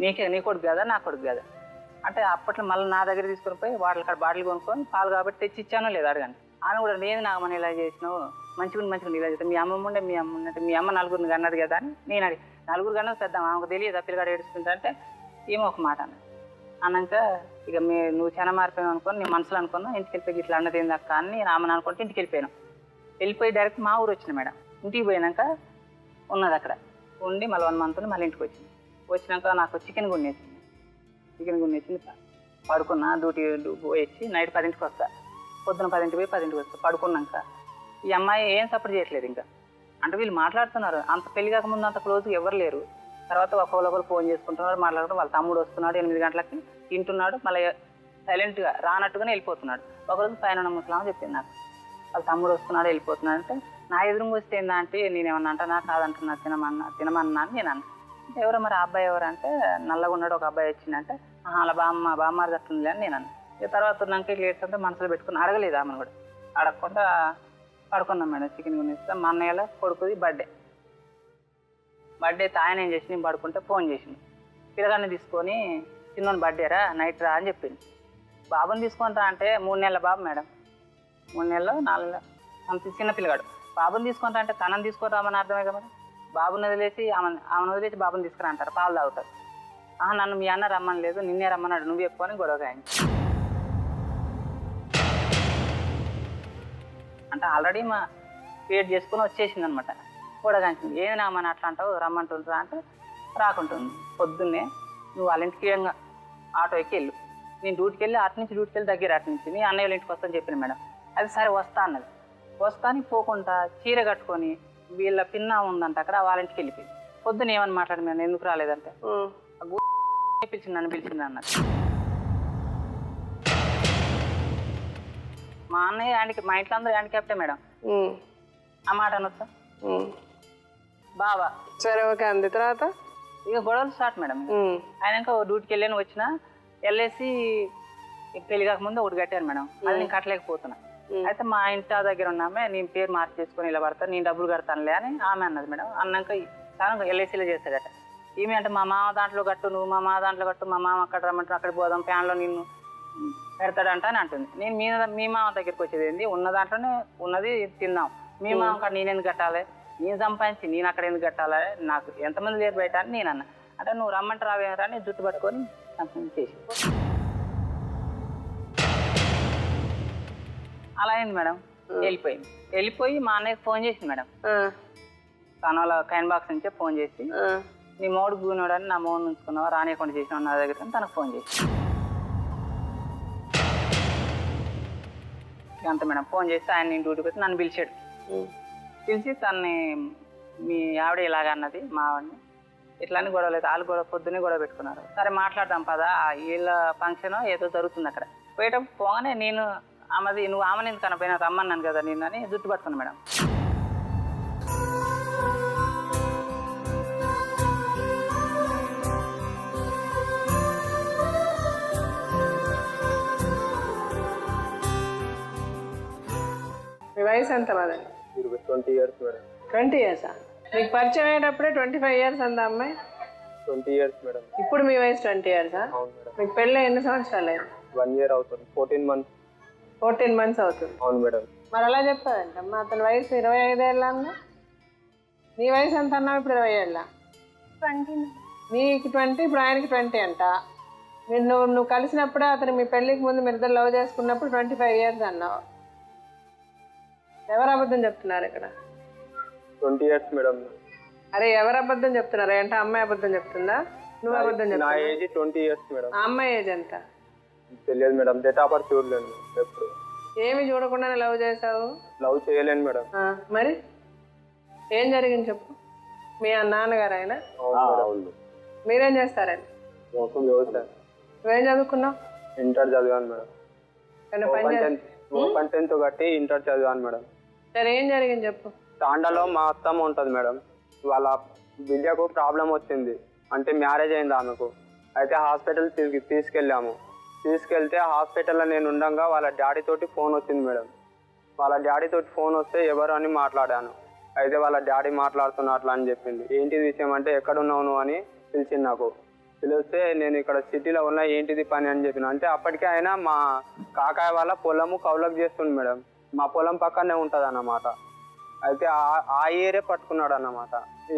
నీ కొడుకు కదా నా కొడుకు కదా అంటే అప్పట్లో మళ్ళీ నా దగ్గర తీసుకొని పోయి వాటికి అక్కడ బాటిల్ కొనుక్కొని పాలు కాబట్టి తెచ్చి ఇచ్చానో లేదు అడగండి. ఆమె కూడా లేదు నాగమని ఇలా చేసినావు మంచిగా ఇలా చేస్తాను మీ అమ్మ ఉండే మీ అమ్మ నలుగురిని అన్నది కదా అని నేను అడిగి నలుగురు కన్నా పెద్ద ఆమెకు తెలియదు పిల్లగాడు ఏడుస్తుంటే అంటే ఏమో ఒక మాట అన్నది. అన్నాక ఇక నువ్వు చాలా మారిపోయావు అనుకోని నేను మనసులో అనుకున్నాను ఇంటికి వెళ్ళిపోయి ఇట్లా అన్నది ఏంది అక్క అని నేను ఆమెను అనుకుంటే ఇంటికి వెళ్ళిపోయి డైరెక్ట్ మా ఊరు వచ్చిన మేడం. ఇంటికి పోయినాక ఉన్నది అక్కడ ఉండి మళ్ళీ 1 month మళ్ళీ ఇంటికి వచ్చినాక నాకు చికెన్ గున్నేసింది పడుకున్నా డ్యూటీ పోయి నైట్ 10ంటికి వస్తా పొద్దున 10ంటికి పోయి 10ంటికి వస్తా పడుకున్నాక ఈ అమ్మాయి ఏం సపోర్ట్ చేయట్లేదు ఇంకా అంటే వీళ్ళు మాట్లాడుతున్నారు అంత పెళ్లి కాకముందు అంత క్లోజ్గా ఎవరు లేరు. తర్వాత ఒకరు ఫోన్ చేసుకుంటున్నారు మాట్లాడుకుంటూ వాళ్ళ తమ్ముడు వస్తున్నాడు 8 గంటలకి తింటున్నాడు మళ్ళీ సైలెంట్గా రానట్టుగానే వెళ్ళిపోతున్నాడు. ఒకరోజు పైన ముసలామని చెప్పింది నాకు వాళ్ళ తమ్ముడు వస్తున్నాడు వెళ్ళిపోతున్నాడు అంటే నా ఎదురుగా వస్తే ఏందంటే నేనేమన్నా అంటే నాకు కాదంటున్నా తినమన్నా అని నేను అన్నా. ఎవరో మరి ఆ అబ్బాయి ఎవరంటే నల్లగా ఉన్నాడు ఒక అబ్బాయి వచ్చిందంటే అలా బామ్మారి తట్టుందిలే అని నేను అన్నా. ఇక తర్వాత ఉన్నాక లేట్స్ అంటే మనసులో పెట్టుకుని అడగలేదు ఆమెను కూడా అడగకుండా పడుకున్నాం మేడం. చికెన్ కొనిస్తే మా అన్నయ్యలో కొడుకుది బర్త్డే అయితే ఆయన ఏం చేసి నేను పడుకుంటే ఫోన్ చేసింది పిల్లగాన్ని తీసుకొని చిన్నోని బర్త్డేరా నైట్ రా అని చెప్పింది. బాబుని తీసుకొని రా అంటే 3 నెలల బాబు మేడం 3 నెలలు 4 నెలలు అంత చిన్న పిల్లగాడు బాబుని తీసుకొని రా అంటే తనని తీసుకొని రామని అర్థమే కదా మేడం. బాబుని వదిలేసి ఆమెను వదిలేసి బాబుని తీసుకురా అంటారు పాలు తాగుతారు. నన్ను మీ అన్న రమ్మని లేదు నిన్నే రమ్మన్నాడు నువ్వు ఎక్కువని గొడవగా ఆయన అంటే ఆల్రెడీ మా క్రియేట్ చేసుకుని వచ్చేసింది అనమాట. గొడవగాంచింది ఏమి నామని అట్లా అంటావు రమ్మంటుంటారా అంటే రాకుంటుంది. పొద్దున్నే నువ్వు వాళ్ళ ఇంటికి ఆటో ఎక్కి వెళ్ళు నేను డ్యూటీకి వెళ్ళి డ్యూటీకి వెళ్ళి దగ్గర నుంచి నీ అన్నయ్య వాళ్ళ ఇంటికి వస్తాను చెప్పాను మేడం. అది సరే వస్తా అన్నది వస్తాని పోకుండా చీర కట్టుకొని వీళ్ళ పిన్న ఉందంట అక్కడ వాళ్ళ ఇంటికి వెళ్ళిపోయి పొద్దున ఏమని మాట్లాడి మేడం ఎందుకు రాలేదంటే నన్ను పిలిచింది అన్నది. మా అన్నయ్య మా ఇంట్లో అందరూ హ్యాండిక్యాప్టే మేడం ఆ మాట అనొచ్చా బావా సరే ఓకే అంది తర్వాత ఇక గొడవలు స్టార్ట్ మేడం. ఆయనక డ్యూటీకి వెళ్ళాను వచ్చిన వెళ్ళేసి పెళ్లి కాకముందు ఒకటి కట్టాను మేడం అది నేను కట్టలేకపోతున్నా. అయితే మా ఇంటి దగ్గర ఉన్నామే నేను పేరు మార్చి చేసుకొని ఇలా పడతాను నేను డబ్బులు కడతానులే అని ఆమె అన్నది మేడం. అన్నాక తను ఎల్ఐసీలో చేస్తాడట ఈమె అంటే మా మామ దాంట్లో కట్టు నువ్వు మా మామ దాంట్లో కట్టు మా మామ అక్కడ రమ్మంటారు అక్కడికి పోదాం ఫ్యాన్లో నిన్ను పెడతాడంట అని అంటుంది. నేను మీ మామ దగ్గరికి వచ్చేది ఏంది ఉన్న దాంట్లోనే ఉన్నది తిందాం మీ మామ అక్కడ నేనెందుకు కట్టాలి నేను సంపాదించి నేను అక్కడ ఎందుకు కట్టాలి నాకు ఎంతమంది లేరు బయట అని నేను అన్నా. అంటే నువ్వు రమ్మంటే రావేమరా అని జుట్టు పట్టుకొని చేసి అలా అయింది మేడం. వెళ్ళిపోయి మా అన్నయ్యకి ఫోన్ చేసింది మేడం. తన వాళ్ళ కైన్ బాక్స్ నుంచే ఫోన్ చేసి నీ మోడు గూనోడని నా మోడు ఉంచుకున్నావా రానియకుండా చేసినావు నా దగ్గర తనకు ఫోన్ చేసి అంత మేడం. ఫోన్ చేస్తే ఆయన నేను డ్యూటీకి వచ్చి నన్ను పిలిచాడు. పిలిచి తనని మీ ఆవిడ ఇలాగ అన్నది మా ఆవిడని ఇట్లానే గొడవలు అయితే వాళ్ళు పొద్దున్నే గొడవ పెట్టుకున్నారు. సరే మాట్లాడదాం పదా వీళ్ళ ఫంక్షన్ ఏదో జరుగుతుంది అక్కడ పోయేటప్పుడు పోగానే నేను ఆమెది నువ్వు ఆమెను ఎందుకు కనపోయినా రమ్మన్నాను కదా నేను అని జుట్టు పట్టుకున్నా మేడం. మీ వయసు ఎంత మాదండి? 20 years మేడం. 20 years మీకు పరిచయం అయ్యేటప్పుడే 25 years అందా అమ్మాయి? 20 years మేడం. ఇప్పుడు మీ వయసు 20 years? అవును మేడం. మీకు పెళ్ళి ఎన్ని సంవత్సరాలు అయింది? 1 year అవుతుంది. 14 months. 14 months అవుతుంది. అవును మేడం. మరి అలా చెప్తాదంట అమ్మా అతని వయసు 25 ఏళ్ళ అన్నా నీ వయసు ఎంత అన్నావు ఇప్పుడు 20 ఏళ్ళ? 20. నీకు 20 ఇప్పుడు ఆయనకి 20 అంట. మీరు నువ్వు కలిసినప్పుడే అతను మీ పెళ్ళికి ముందు మీరు ఇద్దరు లవ్ చేసుకున్నప్పుడు 25 years అన్నావు. ఎవరు అబద్ధం చెప్తున్నారు ఇక్కడ? 20 years మేడం. అరే ఎవరు అబద్ధం చెప్తున్నారు అంటే అమ్మాయి అబద్ధం చెప్తుందా నువ్వు అబద్ధం చెప్తున్నా? నా ఏజ్ 20 years మేడం. ఆ అమ్మాయి ఏజ్ ఎంత తెలియదు మేడం. డేట్ ఆఫ్ బర్త్ చూడలేను ఎప్పుడు. ఏమి చూడకుండానే లవ్ చేసావు? లవ్ చేయలేను మేడం. మరి ఏం జరిగింది చెప్పు. మీ నాన్నగారు ఆయన? అవును. మీరేం చేస్తారండి? వ్యవసాయం. నువ్వేం చదువుకున్నావు? ఇంటర్ చదివాను మేడం. ఓపెన్ 10th కట్టి ఇంటర్ చదివాను మేడం. సరే ఏం జరిగింది చెప్పు. తాండాలో మా అత్తమ్మ ఉంటుంది మేడం. వాళ్ళ విద్యకు ప్రాబ్లం వచ్చింది అంటే మ్యారేజ్ అయింది ఆమెకు. అయితే హాస్పిటల్ తీసుకెళ్తే హాస్పిటల్లో నేను ఉండగా వాళ్ళ డాడీ తోటి ఫోన్ వచ్చింది మేడం. వాళ్ళ డాడీ తోటి ఫోన్ వస్తే ఎవరు అని మాట్లాడాను. అయితే వాళ్ళ డాడీ మాట్లాడుతున్నా అట్లా అని చెప్పింది. ఏంటి విషయం అంటే ఎక్కడున్నావు నువ్వు అని పిలిచింది నాకు. పిలిస్తే నేను ఇక్కడ సిటీలో ఉన్నా ఏంటిది పని అని చెప్పిన. అంటే అప్పటికే ఆయన మా కాకాయ వాళ్ళ పొలము కౌలకు చేస్తుంది మేడం. మా పొలం పక్కనే ఉంటుంది అన్నమాట. అయితే ఆ ఏరియా పట్టుకున్నాడు అన్నమాట.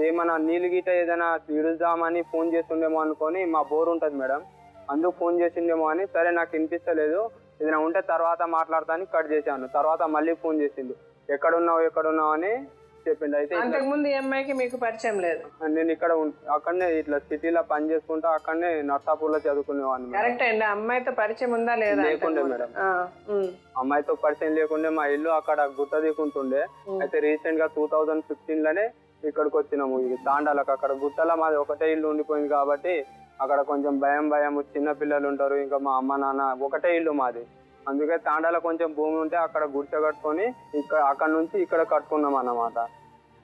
ఏమన్నా నీళ్ళు గీట ఏదైనా ఇడుద్దామని ఫోన్ చేస్తుండేమో అనుకొని, మా బోర్ ఉంటుంది మేడం, అందుకు ఫోన్ చేసిండేమో అని, సరే నాకు వినిపిస్తలేదు ఏదైనా ఉంటే తర్వాత మాట్లాడతాను కట్ చేశాను. తర్వాత మళ్ళీ ఫోన్ చేసిండు, ఎక్కడున్నావు అని చెప్పిండు. అయితే అంతకుముందు ఈ అమ్మాయికి మీకు పరిచయం లేదు? నేను ఇక్కడ అక్కడనే ఇట్లా సిటీలో పని చేసుకుంటా అక్కడనే నర్సాపూర్లో చదువుకునేవాడిని. కరెక్ట్ అండి. అమ్మాయితో పరిచయం ఉందా లేదా? లేకుండే మేడం. అమ్మాయితో పరిచయం లేకుండే. మా ఇల్లు అక్కడ గుట్ట దిక్కుంటుండే. అయితే రీసెంట్ గా 2015లోనే ఇక్కడికి వచ్చినాము తాండాలకు. అక్కడ గుట్టలో మాది ఒకటే ఇల్లు ఉండిపోయింది కాబట్టి అక్కడ కొంచెం భయం, చిన్న పిల్లలు ఉంటారు, ఇంకా మా అమ్మ నాన్న, ఒకటే ఇల్లు మాది. అందుకే తాండాలో కొంచెం భూమి ఉంటే అక్కడ గుడిసె కట్టుకొని అక్కడ నుంచి ఇక్కడ కట్టుకున్నాం అన్నమాట.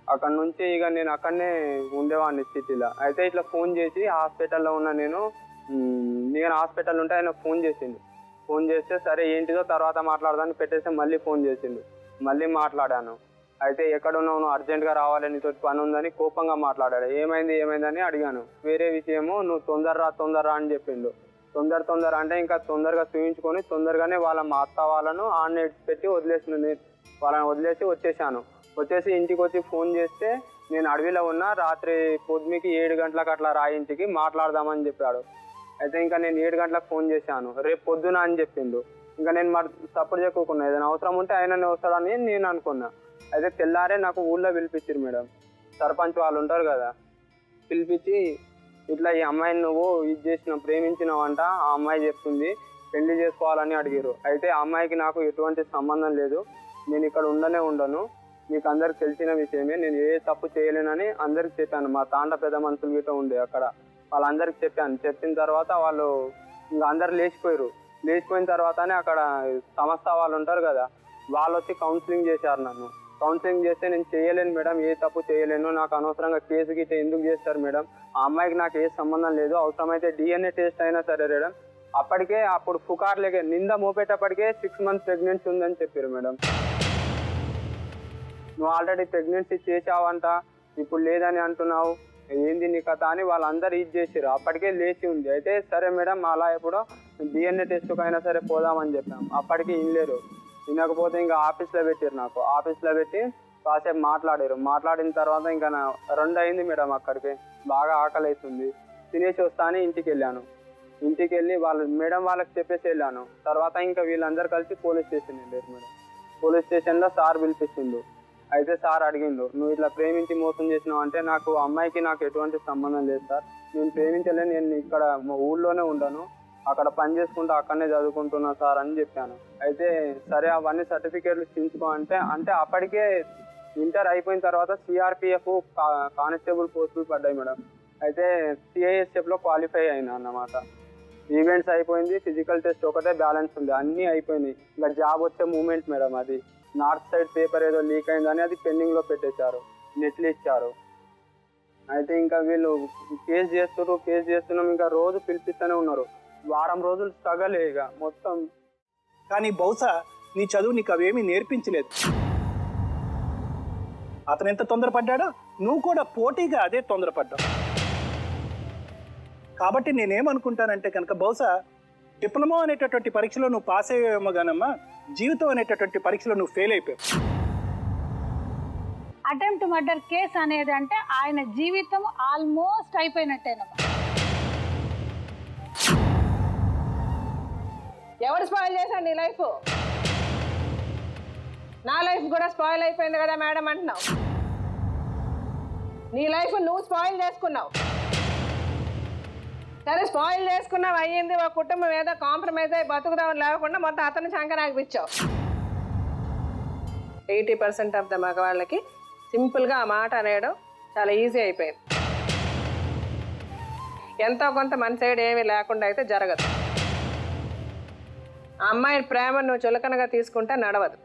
అక్కడ నుంచి ఇక నేను అక్కడనే ఉండేవాడిని సిటీలో. అయితే ఇట్లా ఫోన్ చేసి హాస్పిటల్లో ఉన్న నేను హాస్పిటల్ ఉంటే ఆయన ఫోన్ చేసిండు. ఫోన్ చేస్తే సరే ఏంటిదో తర్వాత మాట్లాడదాన్ని పెట్టేస్తే మళ్ళీ ఫోన్ చేసిండు. మళ్ళీ మాట్లాడాను. అయితే ఎక్కడున్నావు, నువ్వు అర్జెంట్గా రావాలి, నీతో పని ఉందని కోపంగా మాట్లాడాడు. ఏమైందని అడిగాను. వేరే విషయము, నువ్వు తొందరరా అని చెప్పిండు. తొందర అంటే ఇంకా తొందరగా చూయించుకొని తొందరగానే మా అత్త వాళ్ళను ఆన్ పెట్టి వాళ్ళని వదిలేసి వచ్చేసి ఇంటికి వచ్చి ఫోన్ చేస్తే నేను అడవిలో ఉన్నా, రాత్రి పొద్దుమికి 7 గంటలకు అట్లా రా ఇంటికి మాట్లాడదామని చెప్పాడు. అయితే ఇంకా నేను 7 గంటలకు ఫోన్ చేశాను, రేపు పొద్దున అని చెప్పిండు. ఇంకా నేను మరి సపోర్ట్ చెప్పుకున్నా, ఏదైనా అవసరం ఉంటే ఆయననే వస్తాడని నేను అనుకున్నా. అయితే తెల్లారే నాకు ఊళ్ళో పిలిపించారు మేడం, సర్పంచ్ వాళ్ళు ఉంటారు కదా, పిలిపించి ఇట్లా ఈ అమ్మాయిని నువ్వు ప్రేమించినావంట, ఆ అమ్మాయి చెప్తుంది పెళ్లి చేసుకోవాలని అడిగారు. అయితే ఆ అమ్మాయికి నాకు ఎటువంటి సంబంధం లేదు, నేను ఇక్కడ ఉండను, మీకు అందరికి తెలిసిన విషయమే, నేను ఏ తప్పు చేయలేనని అందరికి చెప్పాను. మా తాండ పెద్ద మనుషులు గిట్ట ఉండే అక్కడ, వాళ్ళందరికి చెప్పాను. చెప్పిన తర్వాత వాళ్ళు ఇంకా అందరు లేచిపోయిన తర్వాతనే అక్కడ సంస్థ వాళ్ళు ఉంటారు కదా, వాళ్ళు వచ్చి కౌన్సిలింగ్ చేశారు నన్ను. కౌన్సిలింగ్ చేస్తే నేను చేయలేను మేడం, ఏ తప్పు చేయలేను, నాకు అనవసరంగా కేసు గిట్ట ఎందుకు చేస్తారు మేడం, ఆ అమ్మాయికి నాకు ఏ సంబంధం లేదు, అవసరమైతే DNA టెస్ట్ అయినా సరే మేడం. అప్పుడు పుకార్లేకే నింద మోపేటప్పటికే 6 months ప్రెగ్నెన్సీ ఉందని చెప్పారు మేడం. నువ్వు ఆల్రెడీ ప్రెగ్నెన్సీ చేసావంట, ఇప్పుడు లేదని అంటున్నావు, ఏంది నీ కథ అని వాళ్ళందరూ ఇది చేసారు. అప్పటికే లేచి ఉంది. అయితే సరే మేడం అలా ఎప్పుడో DNA టెస్ట్కి అయినా సరే పోదామని చెప్పాం. అప్పటికి వినలేరు. వినకపోతే ఇంకా ఆఫీస్లో పెట్టారు. నాకు ఆఫీస్లో పెట్టి కాసేపు మాట్లాడిన తర్వాత ఇంకా 2 అయింది మేడం. అక్కడికి బాగా ఆకలి అవుతుంది, తినేసి వస్తా అని ఇంటికి వెళ్ళాను. ఇంటికి వెళ్ళి మేడం వాళ్ళకి చెప్పేసి వెళ్ళాను. తర్వాత ఇంకా వీళ్ళందరూ కలిసి పోలీస్ స్టేషన్ వెళ్ళారు మేడం. పోలీస్ స్టేషన్లో సార్ పిలిపించిండు. అయితే సార్ అడిగిండు, నువ్వు ఇట్లా ప్రేమించి మోసం చేసినావు అంటే, నాకు అమ్మాయికి నాకు ఎటువంటి సంబంధం లేదు సార్, నేను ప్రేమించలేదు, నేను ఇక్కడ మా ఊళ్ళోనే ఉండను, అక్కడ పని చేసుకుంటూ అక్కడనే చదువుకుంటున్నా సార్ అని చెప్పాను. అయితే సరే అవన్నీ సర్టిఫికేట్లు చించుకో అంటే అప్పటికే ఇంటర్ అయిపోయిన తర్వాత CRPF కానిస్టేబుల్ పోస్టులు పడ్డాయి మేడం. అయితే CISFలో క్వాలిఫై అయినా అన్నమాట. ఈవెంట్స్ అయిపోయింది, ఫిజికల్ టెస్ట్ ఒకటే బ్యాలెన్స్ ఉంది, అన్నీ అయిపోయినాయి. ఇంకా జాబ్ వచ్చే మూమెంట్ మేడం. అది నార్త్ సైడ్ పేపర్ ఏదో లీక్ అయిందని అది పెండింగ్లో పెట్టేశారు, నెట్లు ఇచ్చారు. అయితే ఇంకా వీళ్ళు కేసు చేస్తున్నాం, ఇంకా రోజు పిలిపిస్తూనే ఉన్నారు. వారం రోజులు స్ట్రగలే ఇక మొత్తం. కానీ బహుశా నీ చదువు నీకు అవేమీ నేర్పించలేదు. అతను ఎంత తొందరపడ్డాడో నువ్వు కూడా పోటీగా అదే తొందరపడ్డావు. కాబట్టి నేనేమనుకుంటానంటే కనుక బహుశా డిప్లొమా అనేటటువంటి పరీక్షలో నువ్వు పాస్ అయ్యేమో కానమ్మా, జీవితం అనేటటువంటి పరీక్షలో నువ్వు ఫెయిల్ అయిపోయావు. అటెంప్ట్ మర్డర్ కేసు అనేది అంటే ఆయన జీవితం ఆల్మోస్ట్ అయిపోయినట్టేనమ్మా. ఎవరు స్పాయిల్ చేశాడు నీ లైఫ్? నా లైఫ్ కూడా స్పాయిల్ అయిపోయింది కదా మేడం అంటున్నావు. నీ లైఫ్ నువ్వు స్పాయిల్ చేసుకున్నావు. సరే స్పాయిల్ చేసుకున్నావు, అయ్యింది, ఒక కుటుంబం ఏదో కాంప్రమైజ్ అయ్యి బతుకుదామని లేకుండా మొత్తం అతను శంకరాగిపించావు. 80% ఆఫ్ ద మగవాళ్ళకి సింపుల్గా ఆ మాట అనేయడం చాలా ఈజీ అయిపోయింది. ఎంతో కొంత మన సైడ్ ఏమీ లేకుండా అయితే జరగదు. ఆ అమ్మాయి ప్రేమ నువ్వు చులకనగా తీసుకుంటే నడవదు.